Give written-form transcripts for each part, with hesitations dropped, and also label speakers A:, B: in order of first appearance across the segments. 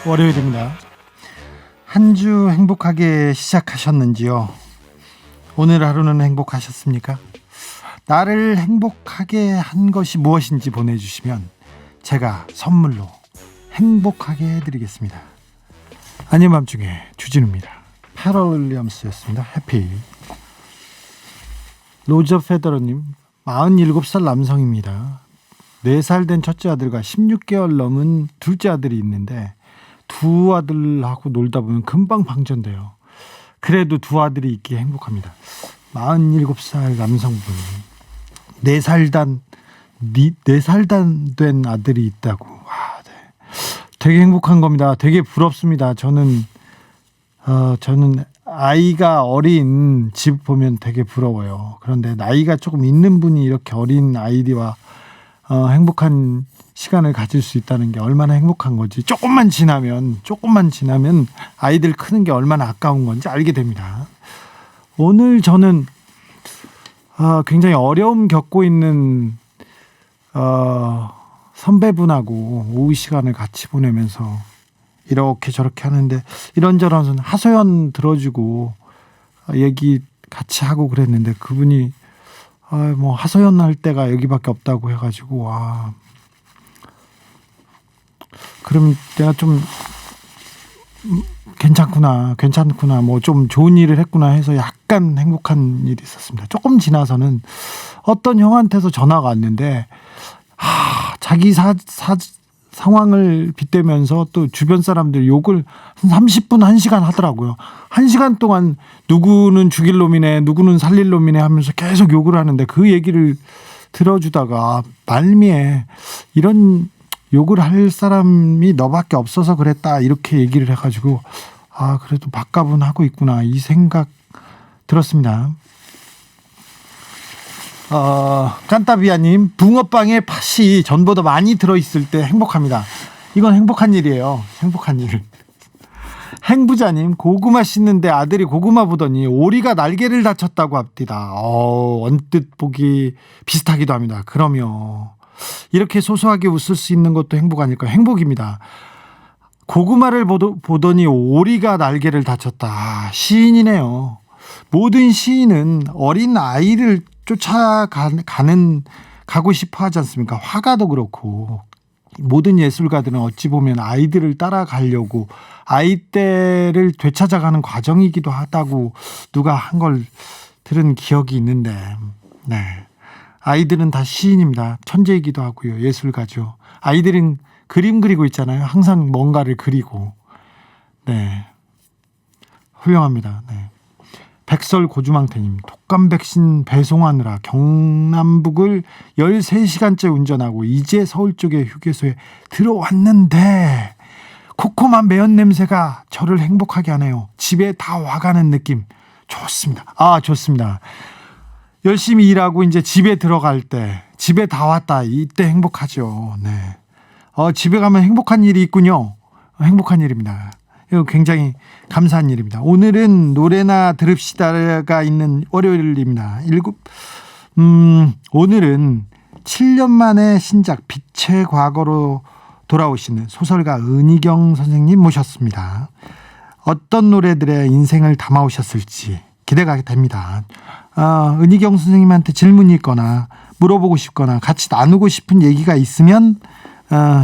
A: 월요일입니다. 한 주 행복하게 시작하셨는지요? 오늘 하루는 행복하셨습니까? 나를 행복하게 한 것이 무엇인지 보내주시면 제가 선물로 행복하게 해드리겠습니다. 아닌 밤중에 주진우입니다. 패럴 윌리엄스였습니다. 해피. 로저 페더러님, 47살 남성입니다. 4살 된 첫째 아들과 16개월 넘은 둘째 아들이 있는데 두 아들하고 놀다 보면 금방 방전돼요. 그래도 두 아들이 있기에 행복합니다. 47살 남성분, 4살 된 아들이 있다고. 와, 네. 되게 행복한 겁니다. 되게 부럽습니다. 저는 아이가 어린 집 보면 되게 부러워요. 그런데 나이가 조금 있는 분이 이렇게 어린 아이와 행복한 시간을 가질 수 있다는 게 얼마나 행복한 건지 조금만 지나면 아이들 크는 게 얼마나 아까운 건지 알게 됩니다. 오늘 저는 굉장히 어려움 겪고 있는 선배분하고 오후 시간을 같이 보내면서 이렇게 저렇게 하는데 이런저런 하소연 들어주고 얘기 같이 하고 그랬는데 그분이 하소연할 때가 여기밖에 없다고 해가지고 그럼 내가 좀 괜찮구나 뭐 좀 좋은 일을 했구나 해서 약간 행복한 일이 있었습니다. 조금 지나서는 어떤 형한테서 전화가 왔는데 자기 상황을 빗대면서 또 주변 사람들 욕을 한 30분 1시간 하더라고요. 1시간 동안 누구는 죽일 놈이네 누구는 살릴 놈이네 하면서 계속 욕을 하는데 그 얘기를 들어주다가 말미에 이런 욕을 할 사람이 너밖에 없어서 그랬다 이렇게 얘기를 해가지고 그래도 밥값은 하고 있구나 이 생각 들었습니다. 깐따비아님, 붕어빵에 팥이 전보다 많이 들어있을 때 행복합니다. 이건 행복한 일이에요. 행복한 일. 행부자님, 고구마 씻는데 아들이 고구마 보더니 오리가 날개를 다쳤다고 합니다. 언뜻 보기 비슷하기도 합니다. 그러면 이렇게 소소하게 웃을 수 있는 것도 행복 아닐까요? 행복입니다. 고구마를 보더니 오리가 날개를 다쳤다. 시인이네요. 모든 시인은 어린 아이를 가고 싶어 하지 않습니까? 화가도 그렇고 모든 예술가들은 어찌 보면 아이들을 따라가려고 아이 때를 되찾아가는 과정이기도 하다고 누가 한 걸 들은 기억이 있는데 네. 아이들은 다 시인입니다. 천재이기도 하고요. 예술가죠. 아이들은 그림 그리고 있잖아요. 항상 뭔가를 그리고. 네. 훌륭합니다. 네. 백설 고주망태님, 독감 백신 배송하느라 경남북을 13시간째 운전하고 이제 서울 쪽의 휴게소에 들어왔는데 코코만 매연 냄새가 저를 행복하게 하네요. 집에 다 와가는 느낌. 좋습니다. 좋습니다. 열심히 일하고 이제 집에 들어갈 때 집에 다 왔다 이때 행복하죠. 네. 집에 가면 행복한 일이 있군요. 행복한 일입니다. 이거 굉장히 감사한 일입니다. 오늘은 노래나 들읍시다가 있는 월요일입니다. 오늘은 7년 만에 신작 빛의 과거로 돌아오시는 소설가 은희경 선생님 모셨습니다. 어떤 노래들의 인생을 담아오셨을지 기대가 됩니다. 은희경 선생님한테 질문이 있거나 물어보고 싶거나 같이 나누고 싶은 얘기가 있으면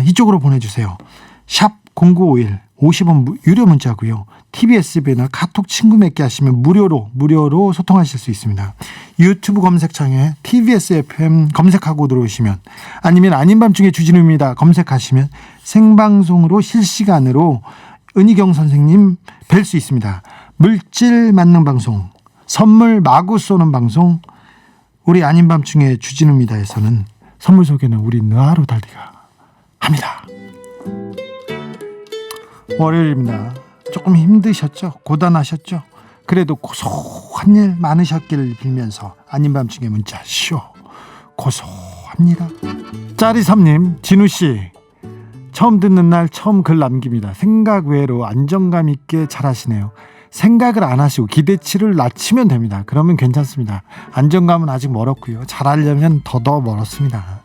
A: 이쪽으로 보내주세요. 샵 0951 50원 유료 문자고요. TBS 앱이나 카톡 친구 맺기 하시면 무료로 소통하실 수 있습니다. 유튜브 검색창에 TBS FM 검색하고 들어오시면 아니면 아닌 밤중에 주진우입니다 검색하시면 생방송으로 실시간으로 은희경 선생님 뵐 수 있습니다. 물질 맞는 방송, 선물 마구 쏘는 방송, 우리 아닌 밤중에 주진우입니다에서는 선물 소개는 우리 느하루 달리가 합니다. 월요일입니다. 조금 힘드셨죠? 고단하셨죠? 그래도 고소한 일 많으셨길 빌면서 아닌 밤중에 문자 쇼 고소합니다. 짜리삼님, 진우씨 처음 듣는 날 처음 글 남깁니다. 생각 외로 안정감 있게 잘하시네요. 생각을 안 하시고 기대치를 낮추면 됩니다. 그러면 괜찮습니다. 안정감은 아직 멀었고요. 잘하려면 더 멀었습니다.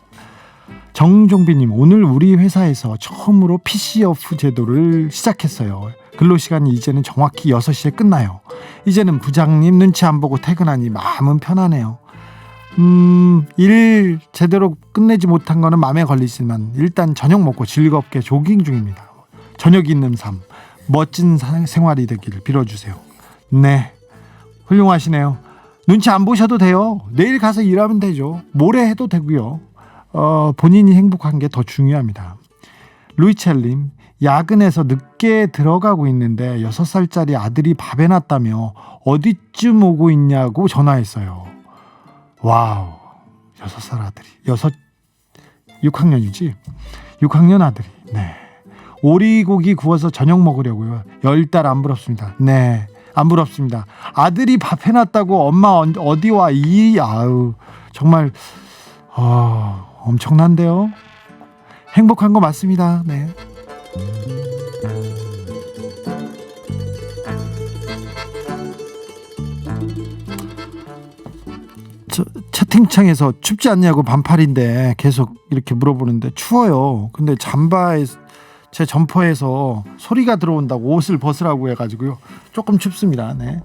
A: 정종비님, 오늘 우리 회사에서 처음으로 PC오프 제도를 시작했어요. 근로시간이 이제는 정확히 6시에 끝나요. 이제는 부장님 눈치 안 보고 퇴근하니 마음은 편하네요. 일 제대로 끝내지 못한 거는 마음에 걸리지만 일단 저녁 먹고 즐겁게 조깅 중입니다. 저녁 있는 삶, 멋진 생활이 되기를 빌어주세요. 네, 훌륭하시네요. 눈치 안 보셔도 돼요. 내일 가서 일하면 되죠. 모레 해도 되고요. 본인이 행복한 게 더 중요합니다. 루이첼님, 야근해서 늦게 들어가고 있는데 6살짜리 아들이 밥 해놨다며 어디쯤 오고 있냐고 전화했어요. 와우, 6살 아들이 6학년이지? 6학년 아들이. 네, 오리고기 구워서 저녁 먹으려고요. 10달 안 부럽습니다. 네, 안 부럽습니다. 아들이 밥 해놨다고 엄마 어디 와? 아우, 정말 엄청난데요. 행복한 거 맞습니다. 네. 채팅창에서 춥지 않냐고, 반팔인데 계속 이렇게 물어보는데 추워요. 근데 잠바에 제 점퍼에서 소리가 들어온다고 옷을 벗으라고 해가지고요, 조금 춥습니다. 네.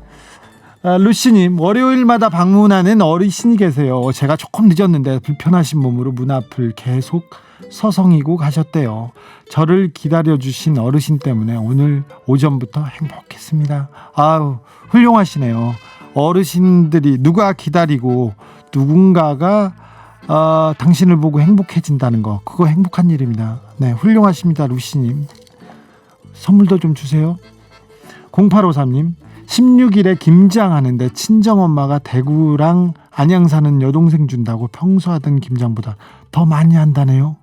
A: 루시님, 월요일마다 방문하는 어르신이 계세요. 제가 조금 늦었는데 불편하신 몸으로 문 앞을 계속 서성이고 가셨대요. 저를 기다려주신 어르신 때문에 오늘 오전부터 행복했습니다. 아우, 훌륭하시네요. 어르신들이 누가 기다리고 누군가가 당신을 보고 행복해진다는 거, 그거 행복한 일입니다. 네, 훌륭하십니다. 루시님, 선물도 좀 주세요. 0853님, 16일에 김장하는데 친정엄마가 대구랑 안양 사는 여동생 준다고 평소 하던 김장보다 더 많이 한다네요.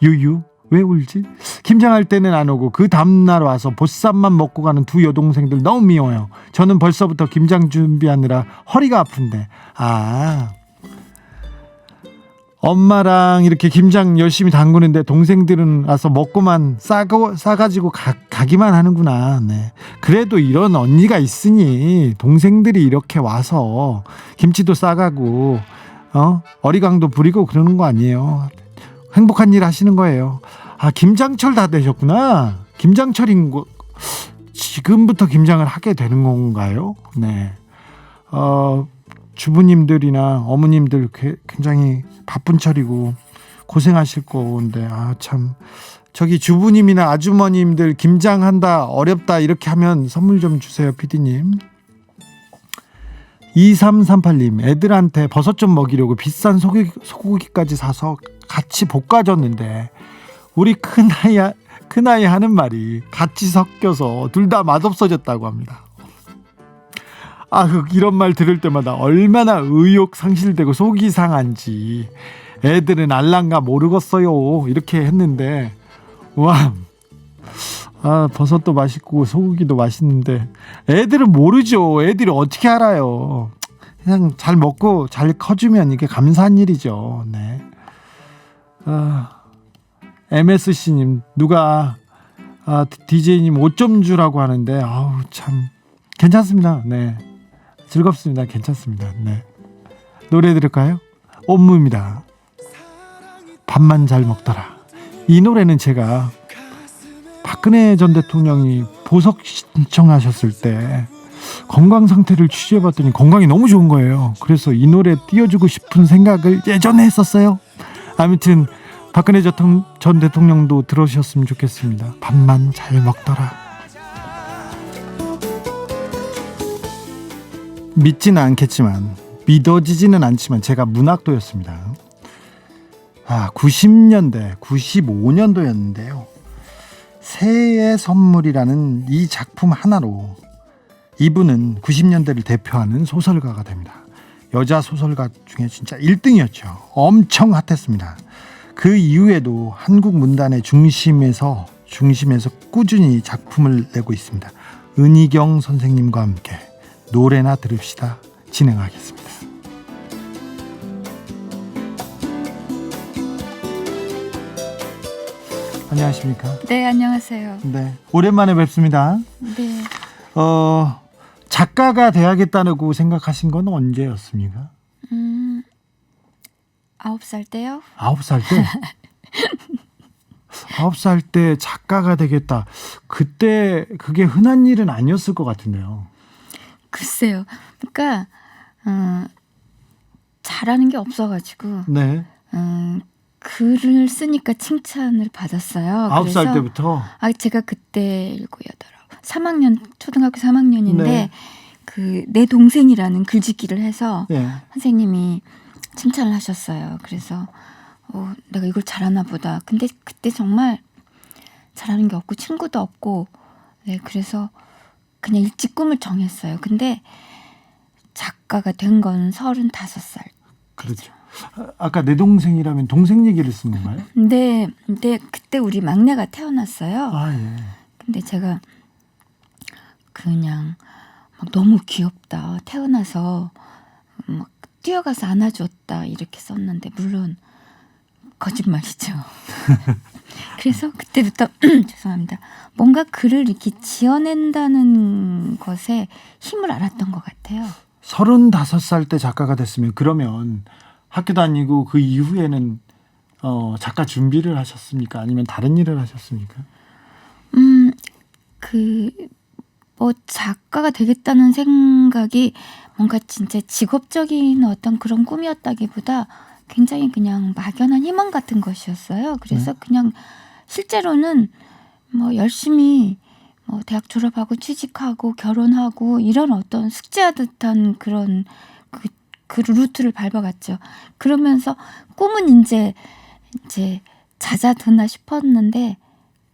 A: 유유, 왜 울지? 김장할 때는 안 오고 그 다음날 와서 보쌈만 먹고 가는 두 여동생들 너무 미워요. 저는 벌써부터 김장 준비하느라 허리가 아픈데. 엄마랑 이렇게 김장 열심히 담그는데 동생들은 와서 먹고만 싸가지고 가기만 하는구나. 네. 그래도 이런 언니가 있으니 동생들이 이렇게 와서 김치도 싸가고 어리광도 부리고 그러는 거 아니에요. 행복한 일 하시는 거예요. 김장철 다 되셨구나. 김장철인 거 지금부터 김장을 하게 되는 건가요? 네. 주부님들이나 어머님들 굉장히 바쁜 철이고 고생하실 건데, 참, 저기 주부님이나 아주머님들 김장한다, 어렵다 이렇게 하면 선물 좀 주세요, PD님. 2338님, 애들한테 버섯 좀 먹이려고 비싼 소고기까지 사서 같이 볶아줬는데 우리 큰아이 하는 말이 같이 섞여서 둘 다 맛없어졌다고 합니다. 이런 말 들을 때마다 얼마나 의욕 상실되고 속이 상한지. 애들은 알랑가 모르겠어요 이렇게 했는데, 와, 버섯도 맛있고 소고기도 맛있는데 애들은 모르죠. 애들이 어떻게 알아요. 그냥 잘 먹고 잘 커주면 이게 감사한 일이죠. 네. MSC님, 누가 DJ님 옷 좀 주라고 하는데 참 괜찮습니다. 네, 즐겁습니다. 괜찮습니다. 네, 노래 들을까요? 옴무입니다. 밥만 잘 먹더라. 이 노래는 제가 박근혜 전 대통령이 보석 신청하셨을 때 건강 상태를 취재해봤더니 건강이 너무 좋은 거예요. 그래서 이 노래 띄워주고 싶은 생각을 예전에 했었어요. 아무튼 박근혜 전 대통령도 들으셨으면 좋겠습니다. 밥만 잘 먹더라. 믿지는 않겠지만, 믿어지지는 않지만 제가 문학도였습니다. 90년대 95년도였는데요 새해 선물이라는 이 작품 하나로 이분은 90년대를 대표하는 소설가가 됩니다. 여자 소설가 중에 진짜 1등이었죠. 엄청 핫했습니다. 그 이후에도 한국 문단의 중심에서 꾸준히 작품을 내고 있습니다. 은희경 선생님과 함께 노래나 들읍시다 진행하겠습니다. 안녕하십니까?
B: 네, 안녕하세요.
A: 네, 오랜만에 뵙습니다.
B: 네.
A: 작가가 돼야겠다고 생각하신 건 언제였습니까?
B: 9살 때요?
A: 9살 때? 9살 때 작가가 되겠다. 그때 그게 흔한 일은 아니었을 것 같은데요.
B: 글쎄요. 그러니까 잘하는 게 없어가지고
A: 네.
B: 글을 쓰니까 칭찬을 받았어요.
A: 9살 때부터?
B: 제가 그때 7, 8, 3학년 초등학교 3학년인데
A: 네.
B: 내 동생이라는 글짓기를 해서
A: 네.
B: 선생님이 칭찬을 하셨어요. 그래서 내가 이걸 잘하나 보다. 근데 그때 정말 잘하는 게 없고 친구도 없고 그래서 그냥 일찍 꿈을 정했어요. 근데 작가가 된 건 35살.
A: 그렇죠. 아까 내 동생이라면 동생 얘기를 쓴 건가요?
B: 근데 그때 우리 막내가 태어났어요.
A: 예.
B: 근데 제가 그냥 막 너무 귀엽다. 태어나서 막 뛰어가서 안아줬다. 이렇게 썼는데 물론 거짓말이죠. 그래서 그때부터 죄송합니다. 뭔가 글을 이렇게 지어낸다는 것에 힘을 알았던 것 같아요.
A: 35살 때 작가가 됐으면 그러면 학교 다니고 그 이후에는 작가 준비를 하셨습니까? 아니면 다른 일을 하셨습니까?
B: 작가가 되겠다는 생각이 뭔가 진짜 직업적인 어떤 그런 꿈이었다기보다 굉장히 그냥 막연한 희망 같은 것이었어요. 그래서 그냥 실제로는 열심히 대학 졸업하고 취직하고 결혼하고 이런 어떤 숙제하듯한 그런 그 루트를 밟아갔죠. 그러면서 꿈은 이제 잦아드나 싶었는데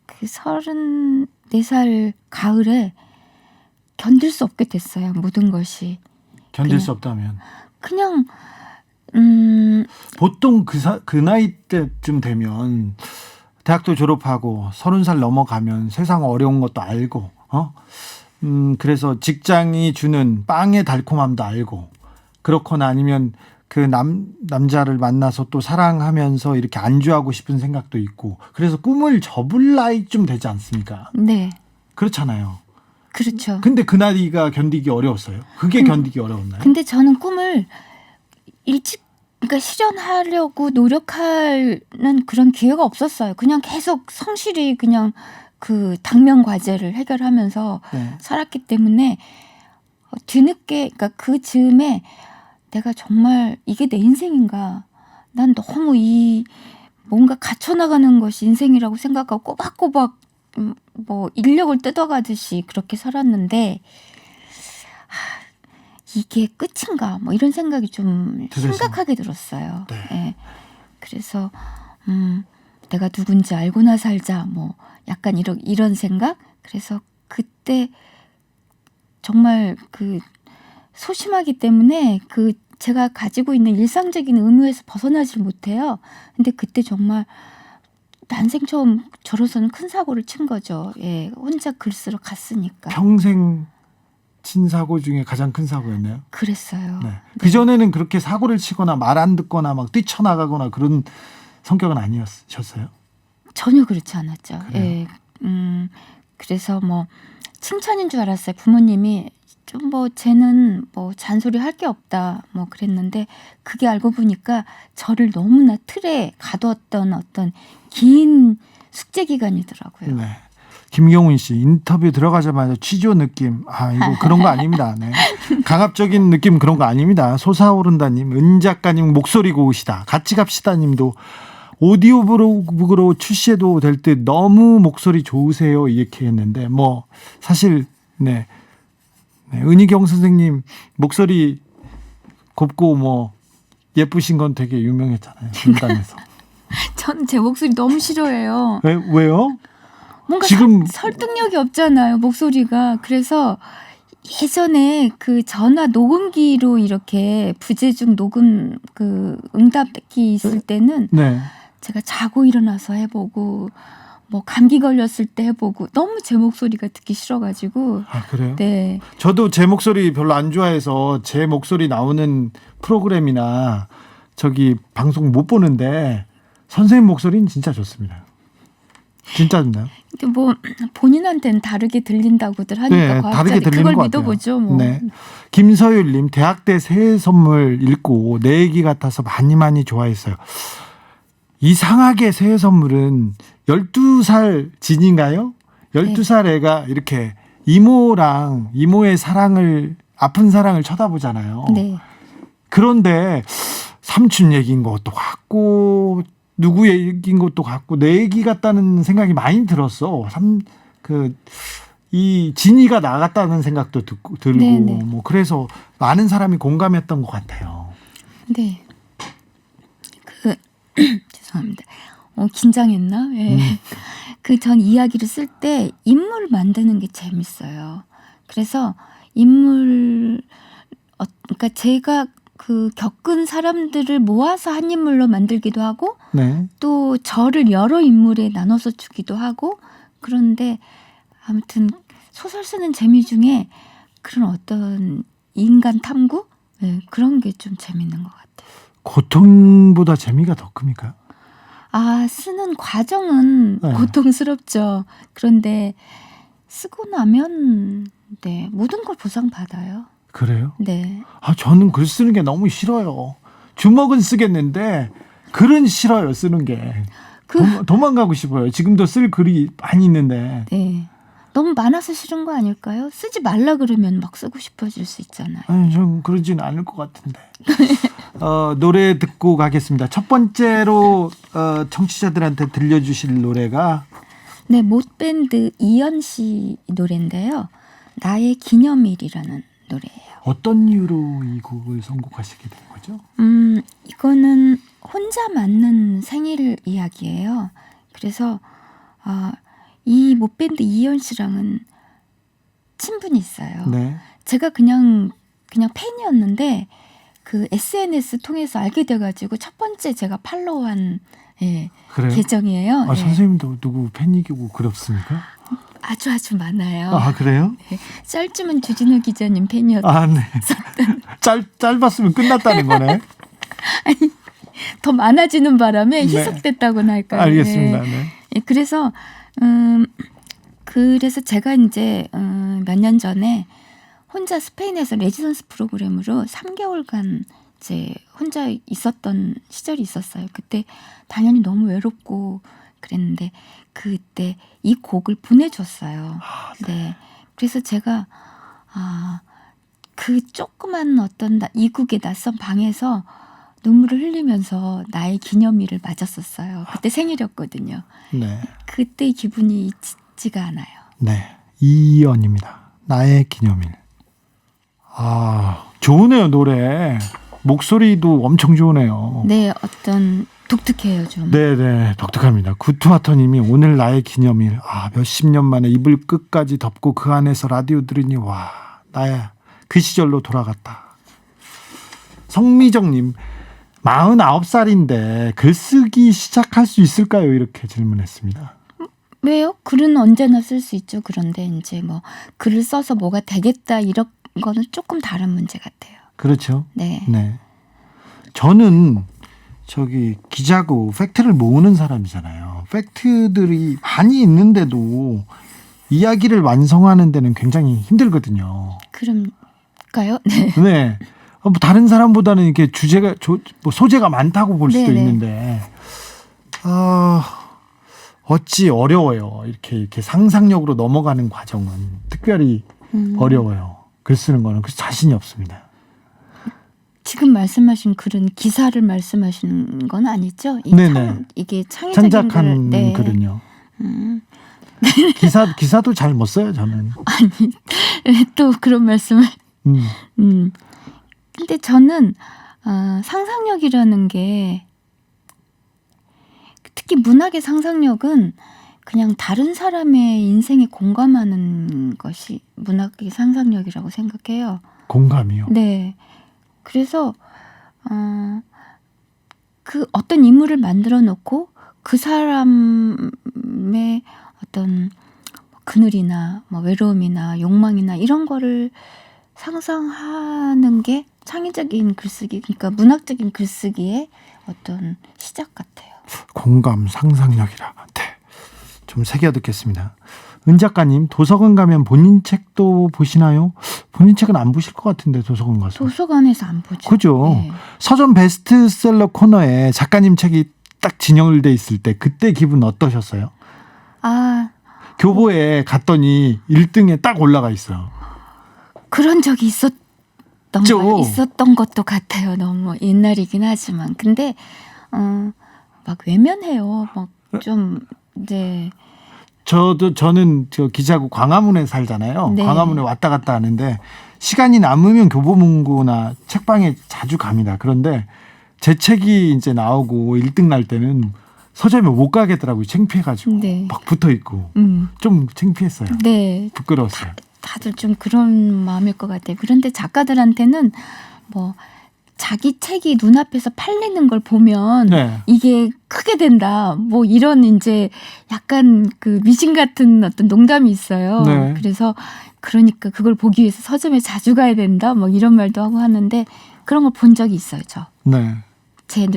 B: 그 34살 가을에 견딜 수 없게 됐어요. 모든 것이.
A: 견딜 수 없다면?
B: 그냥
A: 보통 그 나이 때쯤 되면 대학도 졸업하고 30살 넘어가면 세상 어려운 것도 알고 그래서 직장이 주는 빵의 달콤함도 알고 그렇거나 아니면 그 남자를 만나서 또 사랑하면서 이렇게 안주하고 싶은 생각도 있고 그래서 꿈을 접을 나이쯤 되지 않습니까?
B: 네.
A: 그렇잖아요.
B: 그렇죠.
A: 근데 그 나이가 견디기 어려웠어요? 그게 견디기 어려웠나요?
B: 근데 저는 꿈을 그러니까 실현하려고 노력하는 그런 기회가 없었어요. 그냥 계속 성실히 그냥 그 당면 과제를 해결하면서 살았기 때문에 뒤늦게 그러니까 그 즈음에 내가 정말 이게 내 인생인가? 난 너무 뭔가 갇혀나가는 것이 인생이라고 생각하고 꼬박꼬박 인력을 뜯어가듯이 그렇게 살았는데 이게 끝인가? 이런 생각이 좀 심각하게 들었어요. 네. 그래서 내가 누군지 알고나 살자. 약간 이런 생각? 그래서 그때 정말 소심하기 때문에 제가 가지고 있는 일상적인 의무에서 벗어나질 못해요. 근데 그때 정말 난생 처음 저로서는 큰 사고를 친 거죠. 혼자 글 쓰러 갔으니까.
A: 평생 친 사고 중에 가장 큰 사고였나요?
B: 그랬어요.
A: 네. 그전에는 그렇게 사고를 치거나 말 안 듣거나 막 뛰쳐나가거나 그런 성격은 아니셨어요?
B: 전혀 그렇지 않았죠.
A: 그래요?
B: 그래서 칭찬인 줄 알았어요. 부모님이 좀 쟤는 잔소리 할 게 없다 그랬는데 그게 알고 보니까 저를 너무나 틀에 가두었던 어떤 긴 숙제 기간이더라고요.
A: 네. 김경훈 씨 인터뷰 들어가자마자 취조 느낌 이거 그런 거 아닙니다. 네. 강압적인 느낌 그런 거 아닙니다. 솟아오른다님, 은 작가님 목소리 고우시다. 같이 갑시다님도 오디오북으로 출시해도 될 듯 너무 목소리 좋으세요 이렇게 했는데 사실 은희경 선생님 목소리 곱고 예쁘신 건 되게 유명했잖아요. 문단에서.
B: 전 제 목소리 너무 싫어해요.
A: 왜요?
B: 뭔가
A: 지금
B: 설득력이 없잖아요, 목소리가. 그래서 예전에 그 전화 녹음기로 이렇게 부재중 녹음 응답기 있을 때는 제가 자고 일어나서 해보고 감기 걸렸을 때 해보고 너무 제 목소리가 듣기 싫어가지고.
A: 그래요?
B: 네.
A: 저도 제 목소리 별로 안 좋아해서 제 목소리 나오는 프로그램이나 방송 못 보는데 선생님 목소리는 진짜 좋습니다. 진짜인가요?
B: 근데 뭐 본인한테는 다르게 들린다고들 하니까
A: 네, 다르게
B: 과학자들이
A: 들리는
B: 그걸
A: 것 같아요.
B: 믿어보죠. 뭐.
A: 네. 김서율님, 대학 때 새해 선물 읽고 내 얘기 같아서 많이 좋아했어요. 이상하게 새해 선물은 12살 진인가요? 12살 애가 이렇게 이모의 아픈 사랑을 쳐다보잖아요.
B: 네.
A: 그런데 삼촌 얘기인 것도 같고 누구 얘기인 것도 같고 내 얘기 같다는 생각이 많이 들었어. 이 진이가 나갔다는 생각도 들고
B: 네네.
A: 뭐 그래서 많은 사람이 공감했던 것 같아요.
B: 네. 죄송합니다. 긴장했나? 예. 전 이야기를 쓸 때 인물 만드는 게 재밌어요. 그래서 그러니까 제가 겪은 사람들을 모아서 한 인물로 만들기도 하고,
A: 네.
B: 또 저를 여러 인물에 나눠서 주기도 하고, 그런데 아무튼 소설 쓰는 재미 중에 그런 어떤 인간 탐구? 네, 그런 게 좀 재밌는 것 같아요.
A: 고통보다 재미가 더 큽니까?
B: 쓰는 과정은
A: 네.
B: 고통스럽죠. 그런데 쓰고 나면 네, 모든 걸 보상받아요.
A: 그래요?
B: 네.
A: 저는 글 쓰는 게 너무 싫어요. 주먹은 쓰겠는데 글은 싫어요, 쓰는 게. 도망가고 싶어요. 지금도 쓸 글이 많이 있는데.
B: 네. 너무 많아서 싫은 거 아닐까요? 쓰지 말라 그러면 막 쓰고 싶어질 수 있잖아요.
A: 아니, 전 그러진 않을 것 같은데. 노래 듣고 가겠습니다. 첫 번째로 청취자들한테 들려주실 노래가
B: 네, 못밴드 이현 씨 노래인데요. 나의 기념일이라는 노래예요.
A: 어떤 이유로 이 곡을 선곡하시게 된 거죠?
B: 이거는 혼자 맞는 생일 이야기예요. 그래서 이 못밴드 이현 씨랑은 친분이 있어요.
A: 네.
B: 제가 그냥 팬이었는데 그 SNS 통해서 알게 돼가지고 첫 번째 제가 팔로우한
A: 그래요?
B: 계정이에요. 예.
A: 선생님도 누구 팬이고 그렇습니까?
B: 아주 많아요.
A: 그래요?
B: 네. 짧지만 주진우 기자님 팬이었어요.
A: 네. 짧았으면 끝났다는 거네.
B: 더 많아지는 바람에
A: 네.
B: 희석됐다고나 할까요?
A: 알겠습니다.
B: 네.
A: 네.
B: 예, 그래서 제가 이제 몇 년 전에 혼자 스페인에서 레지던스 프로그램으로 3개월간 이제 혼자 있었던 시절이 있었어요. 그때 당연히 너무 외롭고 그랬는데 그때 이 곡을 보내줬어요. 네. 그래서 제가 그 조그만 어떤 이국의 낯선 방에서 눈물을 흘리면서 나의 기념일을 맞았었어요. 그때 생일이었거든요.
A: 네.
B: 그때의 기분이 잊지가 않아요.
A: 네. 이연입니다. 나의 기념일. 좋으네요, 노래. 목소리도 엄청 좋으네요.
B: 네, 어떤 독특해요, 좀.
A: 네네, 독특합니다. 구투마터님이 오늘 나의 기념일. 몇십 년 만에 이불 끝까지 덮고 그 안에서 라디오 들으니 나야 그 시절로 돌아갔다. 성미정님, 49살인데 글쓰기 시작할 수 있을까요? 이렇게 질문했습니다.
B: 왜요? 글은 언제나 쓸 수 있죠. 그런데 이제 뭐 글을 써서 뭐가 되겠다 이런 거는 조금 다른 문제 같아요.
A: 그렇죠.
B: 네.
A: 네. 저는 기자고 팩트를 모으는 사람이잖아요. 팩트들이 많이 있는데도 이야기를 완성하는 데는 굉장히 힘들거든요.
B: 그럴까요? 네.
A: 네. 다른 사람보다는 이렇게 소재가 많다고 볼 수도
B: 네네.
A: 있는데, 어찌 어려워요. 이렇게 상상력으로 넘어가는 과정은 특별히 어려워요. 글 쓰는 거는 그래서 자신이 없습니다.
B: 지금 말씀하신 글은 기사를 말씀하시는 건 아니죠?
A: 네네.
B: 이게 창의적인
A: 창작한
B: 네.
A: 글은요. 기사도 잘 못 써요, 저는.
B: 왜 또 그런 말씀을?
A: 음.
B: 근데 저는 상상력이라는 게 특히 문학의 상상력은 그냥 다른 사람의 인생에 공감하는 것이 문학의 상상력이라고 생각해요.
A: 공감이요?
B: 네. 그래서 그 어떤 인물을 만들어 놓고 그 사람의 어떤 그늘이나 뭐 외로움이나 욕망이나 이런 거를 상상하는 게 창의적인 글쓰기, 그러니까 문학적인 글쓰기의 어떤 시작 같아요.
A: 공감, 상상력이라. 네. 좀 새겨 듣겠습니다. 은 작가님, 도서관 가면 본인 책도 보시나요? 본인 책은 안 보실 것 같은데 도서관 가서.
B: 도서관에서 안 보죠.
A: 그죠?
B: 네.
A: 서점 베스트셀러 코너에 작가님 책이 딱 진열돼 있을 때 그때 기분 어떠셨어요?
B: 아,
A: 교보에 갔더니 1등에 딱 올라가 있어요.
B: 그런 적이
A: 있죠.
B: 있었던 것도 같아요. 너무 옛날이긴 하지만. 근데 막 외면해요. 막 좀 이제
A: 저는 저 기자국 광화문에 살잖아요.
B: 네.
A: 광화문에 왔다 갔다 하는데 시간이 남으면 교보문고나 책방에 자주 갑니다. 그런데 제 책이 이제 나오고 1등 날 때는 서점에 못 가겠더라고요. 창피해가지고
B: 네.
A: 막 붙어 있고 좀 창피했어요.
B: 네.
A: 부끄러웠어요.
B: 다들 좀 그런 마음일 것 같아요. 그런데 작가들한테는 뭐 자기 책이 눈앞에서 팔리는 걸 보면
A: 네.
B: 이게 크게 된다. 뭐 이런 이제 약간 그 미신 같은 어떤 농담이 있어요.
A: 네.
B: 그래서 그러니까 그걸 보기 위해서 서점에 자주 가야 된다. 뭐 이런 말도 하고 하는데 그런 걸 본 적이 있어요.
A: 네.
B: 제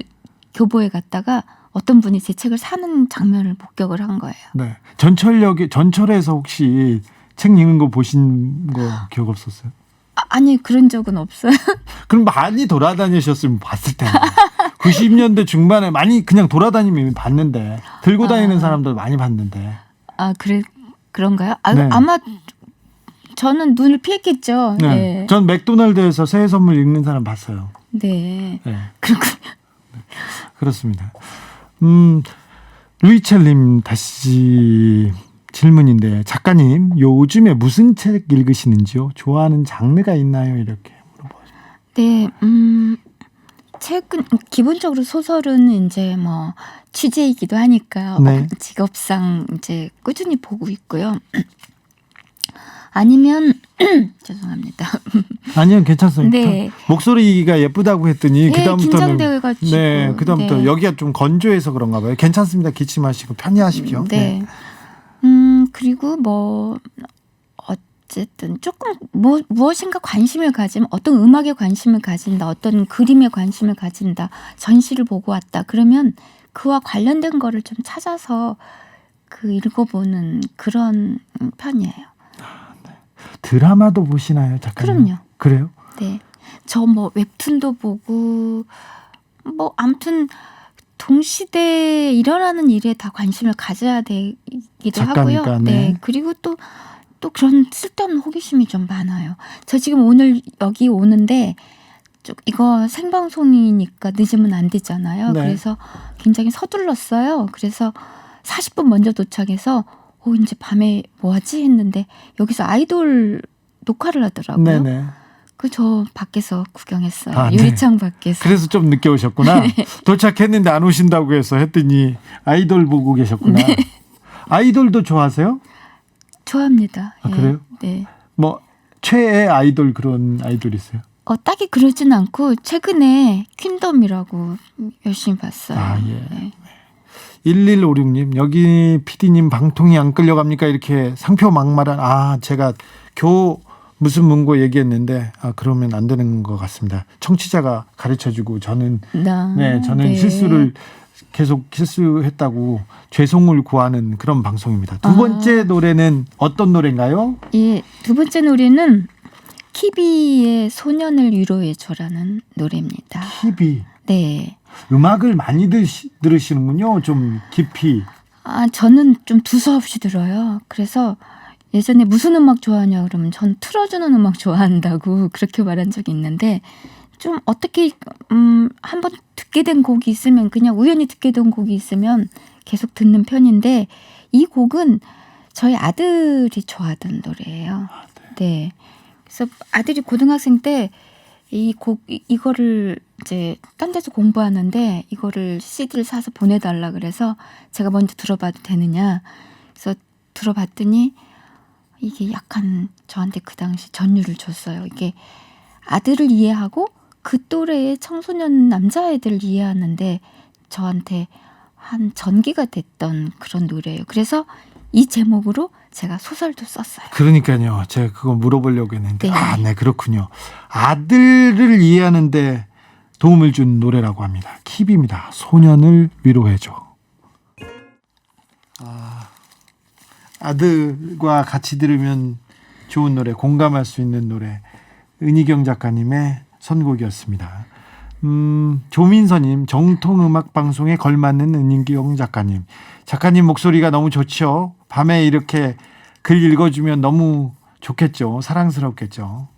B: 교보에 갔다가 어떤 분이 제 책을 사는 장면을 목격을 한 거예요.
A: 네. 전철에서 혹시 책 읽는 거 보신 거 기억 없었어요?
B: 아니 그런 적은 없어요.
A: 그럼 많이 돌아다니셨으면 봤을 텐데. 90년대 중반에 많이 그냥 돌아다니면 봤는데 들고 다니는 사람들 많이 봤는데.
B: 아 그런가요?
A: 네.
B: 아마 저는 눈을 피했겠죠.
A: 네.
B: 네.
A: 전 맥도날드에서 새해 선물 읽는 사람 봤어요.
B: 네.
A: 네.
B: 그렇군요.
A: 그렇습니다. 루이첼님 다시 질문인데 작가님 요즘에 무슨 책 읽으시는지요? 좋아하는 장르가 있나요? 이렇게 물어봐요.
B: 네, 책은 기본적으로 소설은 이제 뭐 취재이기도 하니까
A: 네.
B: 직업상 이제 꾸준히 보고 있고요. 아니면 죄송합니다.
A: 아니요, 괜찮습니다.
B: 네.
A: 목소리가 예쁘다고 했더니
B: 네,
A: 그다음부터는
B: 긴장돼가지고.
A: 네, 그다음부터
B: 네.
A: 여기가 좀 건조해서 그런가 봐요. 괜찮습니다. 기침하시고 편히 하십시오.
B: 네. 그리고 뭐 어쨌든 조금 무엇인가 관심을 가지면 어떤 음악에 관심을 가진다, 어떤 그림에 관심을 가진다, 전시를 보고 왔다. 그러면 그와 관련된 거를 좀 찾아서 그 읽어보는 그런 편이에요.
A: 드라마도 보시나요, 작가님?
B: 그럼요.
A: 그래요?
B: 네. 저 뭐 웹툰도 보고 뭐 아무튼 동시대에 일어나는 일에 다 관심을 가져야 되기도
A: 작가니까,
B: 하고요.
A: 네.
B: 그리고 또 그런 쓸데없는 호기심이 좀 많아요. 저 지금 오늘 여기 오는데 이거 생방송이니까 늦으면 안 되잖아요.
A: 네.
B: 그래서 굉장히 서둘렀어요. 그래서 40분 먼저 도착해서 이제 밤에 뭐 하지 했는데 여기서 아이돌 녹화를 하더라고요.
A: 네네.
B: 저 밖에서 구경했어요.
A: 아, 네.
B: 유리창 밖에서.
A: 그래서 좀 늦게 오셨구나. 도착했는데 안 오신다고 해서 했더니 아이돌 보고 계셨구나.
B: 네.
A: 아이돌도 좋아하세요?
B: 좋아합니다.
A: 아, 그래요?
B: 네.
A: 뭐 최애 아이돌 그런 아이돌 있어요?
B: 딱히 그러진 않고 최근에 퀸덤이라고 열심히 봤어요.
A: 아, 예.
B: 네.
A: 1156님 여기 PD님 방통이 안 끌려갑니까? 이렇게 상표 막말한 제가 무슨 문고 얘기했는데 그러면 안 되는 것 같습니다. 청취자가 가르쳐주고 저는 저는 실수를 계속 실수했다고 죄송을 구하는 그런 방송입니다. 두 번째 노래는 어떤 노래인가요?
B: 예, 두 번째 노래는 키비의 소년을 위로해줘라는 노래입니다.
A: 키비.
B: 네.
A: 음악을 많이 들으시는군요. 좀 깊이.
B: 저는 좀 두서없이 들어요. 그래서 예전에 무슨 음악 좋아하냐 그러면 전 틀어주는 음악 좋아한다고 그렇게 말한 적이 있는데 좀 어떻게 한번 듣게 된 곡이 있으면 그냥 우연히 듣게 된 곡이 있으면 계속 듣는 편인데 이 곡은 저희 아들이 좋아하던 노래예요. 네. 그래서 아들이 고등학생 때 이거를 이제 딴 데서 공부하는데 이거를 CD를 사서 보내달라 그래서 제가 먼저 들어봐도 되느냐. 그래서 들어봤더니 이게 약간 저한테 그 당시 전율을 줬어요. 이게 아들을 이해하고 그 또래의 청소년 남자애들을 이해하는데 저한테 한 전기가 됐던 그런 노래예요. 그래서 이 제목으로 제가 소설도 썼어요.
A: 그러니까요. 제가 그거 물어보려고 했는데
B: 네.
A: 네, 그렇군요. 아들을 이해하는데 도움을 준 노래라고 합니다. 키비입니다. 소년을 위로해줘. 아들과 같이 들으면 좋은 노래, 공감할 수 있는 노래, 은희경 작가님의 선곡이었습니다. 조민서님, 정통음악방송에 걸맞는 은희경 작가님 목소리가 너무 좋죠. 밤에 이렇게 글 읽어주면 너무 좋겠죠. 사랑스럽겠죠.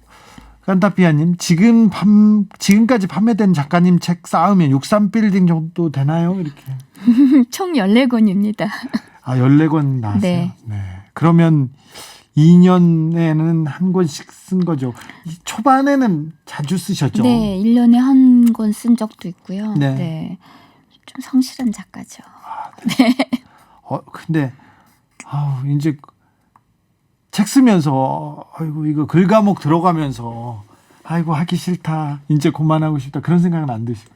A: 깐타피아님, 지금까지 판매된 작가님 책 쌓으면 63빌딩 정도 되나요? 이렇게.
B: 총 14권입니다.
A: 14권 나왔어요.
B: 네.
A: 네. 그러면 2년에는 한 권씩 쓴 거죠. 초반에는 자주 쓰셨죠?
B: 네, 1년에 한 권 쓴 적도 있고요.
A: 네.
B: 네. 좀 성실한 작가죠.
A: 근데 이제 책 쓰면서 아이고 이거 글 과목 들어가면서 아이고 하기 싫다. 이제 그만하고 싶다. 그런 생각은 안 드시고.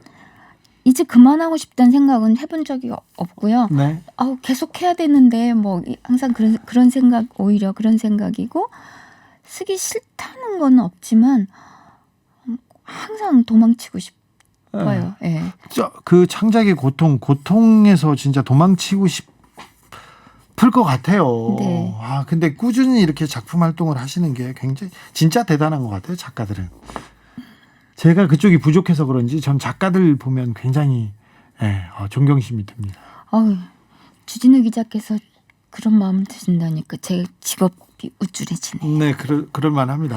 B: 이제 그만하고 싶다는 생각은 해본 적이 없고요.
A: 네.
B: 계속 해야 되는데 뭐 항상 그런 생각, 오히려 그런 생각이고, 쓰기 싫다는 건 없지만 항상 도망치고 싶어요. 예.
A: 그 창작의 고통에서 진짜 도망치고 싶을 것 같아요.
B: 네.
A: 근데 꾸준히 이렇게 작품 활동을 하시는 게 굉장히 진짜 대단한 것 같아요. 작가들은. 제가 그쪽이 부족해서 그런지 전 작가들 보면 굉장히 존경심이 듭니다.
B: 주진우 기자께서 그런 마음을 드신다니까 제 직업이 우쭐해지네요.
A: 네, 그럴 만합니다.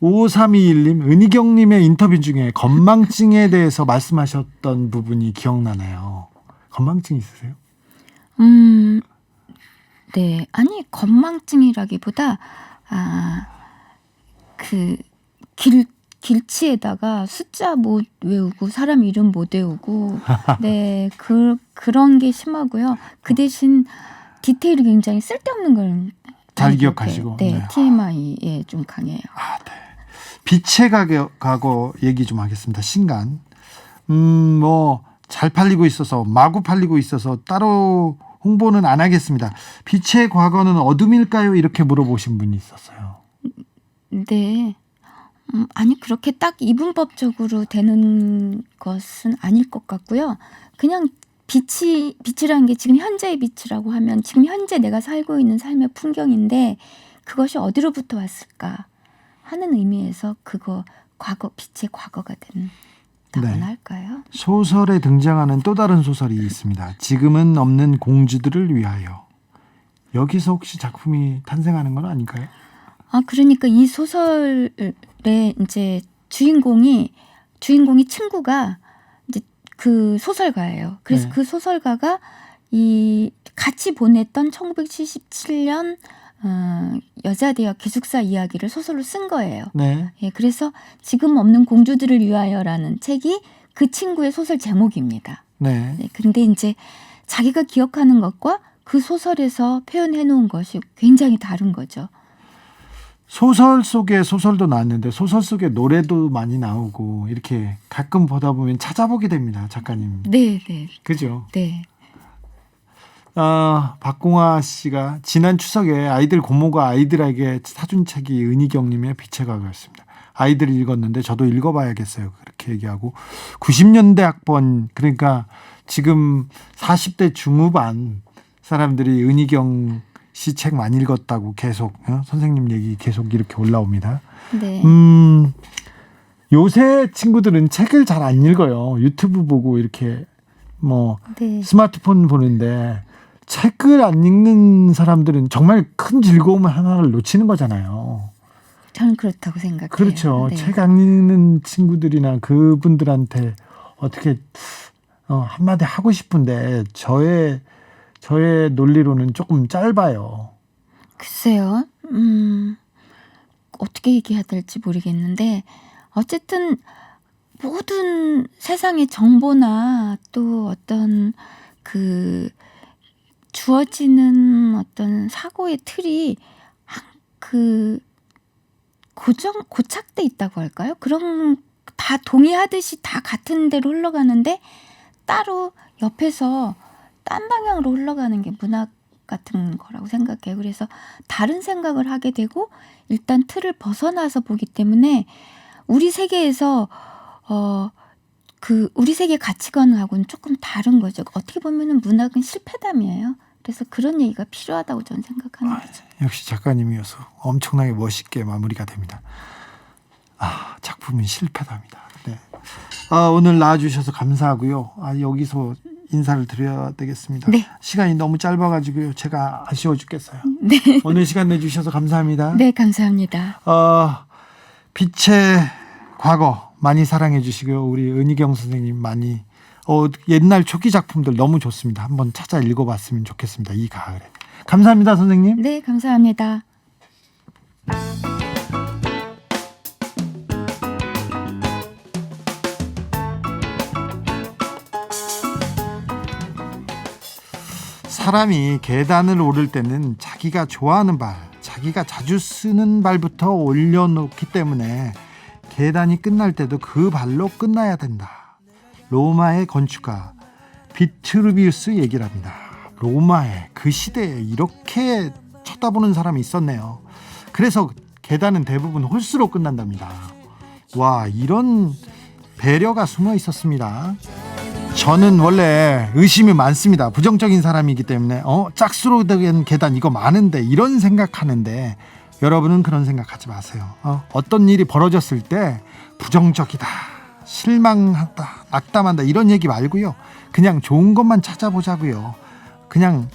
A: 5321님, 은희경님의 인터뷰 중에 건망증에 대해서 말씀하셨던 부분이 기억나나요? 건망증 있으세요?
B: 네, 아니 건망증이라기보다 길치에다가 숫자 못 외우고 사람 이름 못 외우고 네, 그런 게 심하고요. 그 대신 디테일이 굉장히 쓸데없는 걸
A: 잘 기억하시고.
B: 네,
A: 네.
B: TMI에 좀 강해요.
A: 네. 빛의 과거 얘기 좀 하겠습니다. 신간. 잘 팔리고 있어서 마구 팔리고 있어서 따로 홍보는 안 하겠습니다. 빛의 과거는 어둠일까요? 이렇게 물어보신 분이 있었어요.
B: 네. 아니 그렇게 딱 이분법적으로 되는 것은 아닐 것 같고요. 그냥 빛이라는 게 지금 현재의 빛이라고 하면 지금 현재 내가 살고 있는 삶의 풍경인데 그것이 어디로부터 왔을까 하는 의미에서 빛의 과거가 된다고나 할까요?
A: 소설에 등장하는 또 다른 소설이 있습니다. 지금은 없는 공주들을 위하여. 여기서 혹시 작품이 탄생하는 건 아닐까요?
B: 그러니까 이 소설의 이제 주인공이 친구가 이제 그 소설가예요. 그래서
A: 네.
B: 그 소설가가 이 같이 보냈던 1977년 여자대학 기숙사 이야기를 소설로 쓴 거예요.
A: 네.
B: 예, 그래서 지금 없는 공주들을 위하여라는 책이 그 친구의 소설 제목입니다.
A: 네.
B: 네, 그런데 이제 자기가 기억하는 것과 그 소설에서 표현해 놓은 것이 굉장히 다른 거죠.
A: 소설 속에 소설도 나왔는데 소설 속에 노래도 많이 나오고 이렇게 가끔 보다 보면 찾아보게 됩니다. 작가님.
B: 네, 네.
A: 그죠?
B: 네.
A: 박공화 씨가 지난 추석에 아이들 고모가 아이들에게 사준 책이 은희경님의 빛의 과거였습니다. 아이들이 읽었는데 저도 읽어봐야겠어요. 그렇게 얘기하고 90년대 학번 그러니까 지금 40대 중후반 사람들이 은희경 씨 책 많이 읽었다고 계속 선생님 얘기 계속 이렇게 올라옵니다.
B: 네.
A: 요새 친구들은 책을 잘 안 읽어요. 유튜브 보고 이렇게
B: 네.
A: 스마트폰 보는데 책을 안 읽는 사람들은 정말 큰 즐거움 하나를 놓치는 거잖아요.
B: 저는 그렇다고 생각해요.
A: 그렇죠.
B: 네.
A: 책 안 읽는 친구들이나 그분들한테 어떻게 한마디 하고 싶은데 저의 논리로는 조금 짧아요.
B: 글쎄요. 어떻게 얘기해야 될지 모르겠는데 어쨌든 모든 세상의 정보나 또 어떤 주어지는 어떤 사고의 틀이 고착돼 있다고 할까요? 그런 다 동의하듯이 다 같은 데로 흘러가는데 따로 옆에서 딴 방향으로 흘러가는 게 문학 같은 거라고 생각해요. 그래서 다른 생각을 하게 되고 일단 틀을 벗어나서 보기 때문에 우리 세계에서 우리 세계 가치관하고는 조금 다른 거죠. 어떻게 보면은 문학은 실패담이에요. 그래서 그런 얘기가 필요하다고 저는 생각하는 거죠.
A: 역시 작가님이어서 엄청나게 멋있게 마무리가 됩니다. 작품은 실패답니다. 네. 오늘 나와주셔서 감사하고요. 여기서 인사를 드려야 되겠습니다.
B: 네.
A: 시간이 너무 짧아가지고요. 제가 아쉬워 죽겠어요.
B: 네.
A: 오늘 시간 내주셔서 감사합니다.
B: 네, 감사합니다.
A: 빛의 과거 많이 사랑해 주시고요. 우리 은희경 선생님 많이 옛날 초기 작품들 너무 좋습니다. 한번 찾아 읽어봤으면 좋겠습니다. 이 가을에. 감사합니다, 선생님.
B: 네, 감사합니다.
A: 사람이 계단을 오를 때는 자기가 좋아하는 발, 자기가 자주 쓰는 발부터 올려놓기 때문에 계단이 끝날 때도 그 발로 끝나야 된다. 로마의 건축가 비트루비우스 얘기를 합니다. 로마의 그 시대에 이렇게 쳐다보는 사람이 있었네요. 그래서 계단은 대부분 홀수로 끝난답니다. 와, 이런 배려가 숨어 있었습니다. 저는 원래 의심이 많습니다. 부정적인 사람이기 때문에 짝수로 된 계단 이거 많은데 이런 생각하는데, 여러분은 그런 생각하지 마세요. 어떤 일이 벌어졌을 때 부정적이다, 실망한다, 낙담한다 이런 얘기 말고요. 그냥 좋은 것만 찾아보자고요. 그냥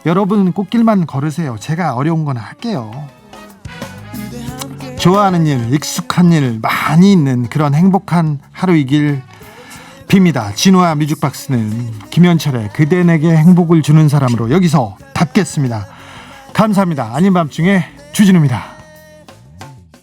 A: 여러분 꽃길만 걸으세요. 제가 어려운 건 할게요. 좋아하는 일, 익숙한 일 많이 있는 그런 행복한 하루이길 빕니다. 진호와 뮤직박스는 김현철의 그대 내게 행복을 주는 사람으로 여기서 닫겠습니다. 감사합니다. 아닌 밤중에 주진우입니다.